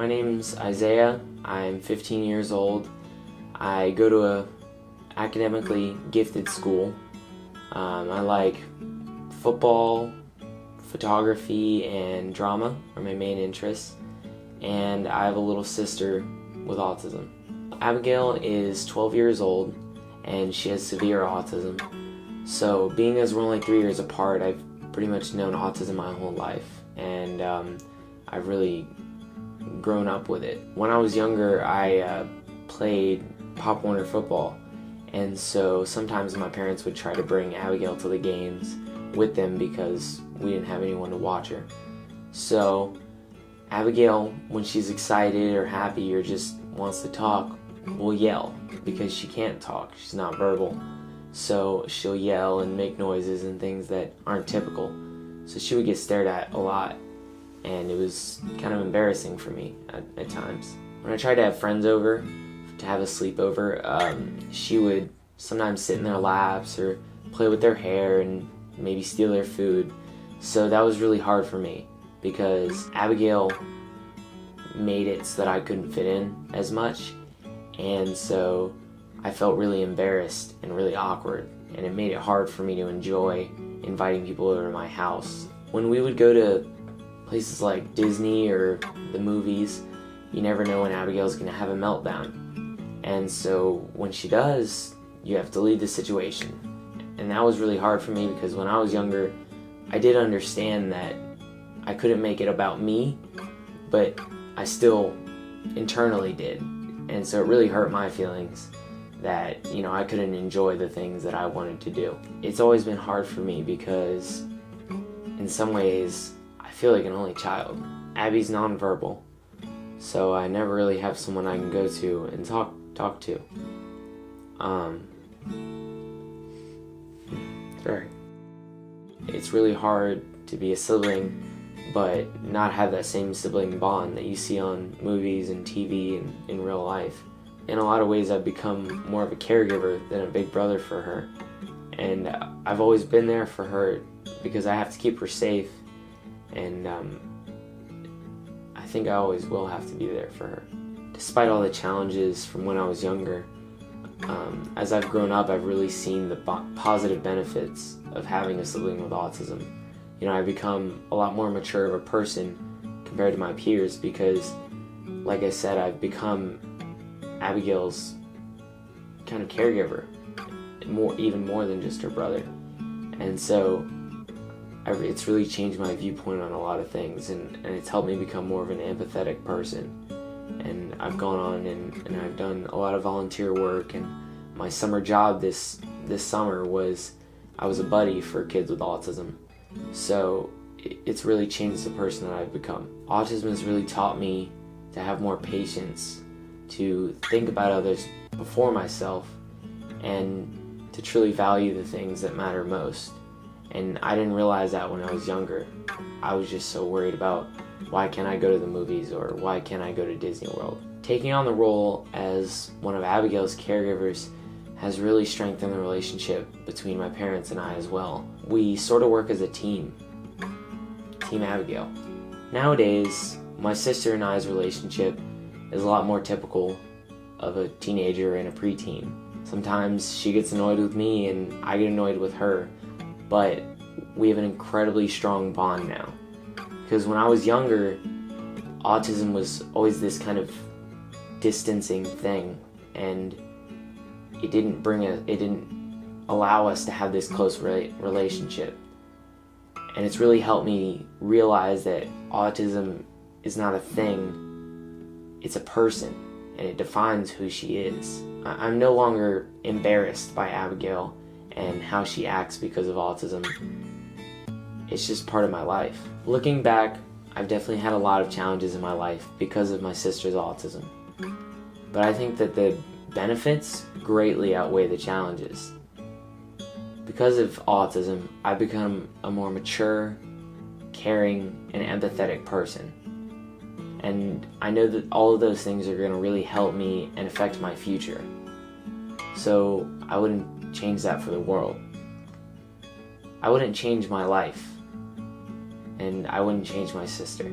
My name's Isaiah. I'm 15 years old. I go to a academically gifted school. I like football, photography, and drama are my main interests. And I have a little sister with autism. Abigail is 12 years old and she has severe autism. So being as we're only 3 years apart, I've pretty much known autism my whole life, and I've really grown up with it. When I was younger, I played Pop Warner football, and so sometimes my parents would try to bring Abigail to the games with them because we didn't have anyone to watch her. So Abigail, when she's excited or happy or just wants to talk, will yell because she can't talk. She's not verbal. So she'll yell and make noises and things that aren't typical. So she would get stared at a lot, and it was kind of embarrassing for me at times. When I tried to have friends over, to have a sleepover, she would sometimes sit in their laps or play with their hair and maybe steal their food. So that was really hard for me because Abigail made it so that I couldn't fit in as much, and so I felt really embarrassed and really awkward, and it made it hard for me to enjoy inviting people over to my house. When we would go to places like Disney or the movies, you never know when Abigail's going to have a meltdown. And so when she does, you have to leave the situation. And that was really hard for me because when I was younger, I did understand that I couldn't make it about me, but I still internally did. And so it really hurt my feelings that, I couldn't enjoy the things that I wanted to do. It's always been hard for me because in some ways I feel like an only child. Abby's nonverbal, so I never really have someone I can go to and talk to. Sorry. It's really hard to be a sibling but not have that same sibling bond that you see on movies and TV and in real life. In a lot of ways, I've become more of a caregiver than a big brother for her. And I've always been there for her because I have to keep her safe. And I think I always will have to be there for her. Despite all the challenges from when I was younger, as I've grown up, I've really seen the positive benefits of having a sibling with autism. I've become a lot more mature of a person compared to my peers because, like I said, I've become Abigail's kind of caregiver, even more than just her brother. And so it's really changed my viewpoint on a lot of things, and it's helped me become more of an empathetic person. And I've gone on and I've done a lot of volunteer work, and my summer job this summer was I was a buddy for kids with autism. So it's really changed the person that I've become. Autism has really taught me to have more patience, to think about others before myself, and to truly value the things that matter most. And I didn't realize that when I was younger. I was just so worried about why can't I go to the movies or why can't I go to Disney World. Taking on the role as one of Abigail's caregivers has really strengthened the relationship between my parents and I as well. We sort of work as a team, Team Abigail. Nowadays, my sister and I's relationship is a lot more typical of a teenager and a preteen. Sometimes she gets annoyed with me and I get annoyed with her, but we have an incredibly strong bond now. Because when I was younger, autism was always this kind of distancing thing, and it didn't allow us to have this close relationship. And it's really helped me realize that autism is not a thing, it's a person, and it defines who she is. I'm no longer embarrassed by Abigail and how she acts because of autism. It's just part of my life. Looking back, I've definitely had a lot of challenges in my life because of my sister's autism. But I think that the benefits greatly outweigh the challenges. Because of autism, I've become a more mature, caring, and empathetic person. And I know that all of those things are going to really help me and affect my future. So I wouldn't change that for the world. I wouldn't change my life, and I wouldn't change my sister.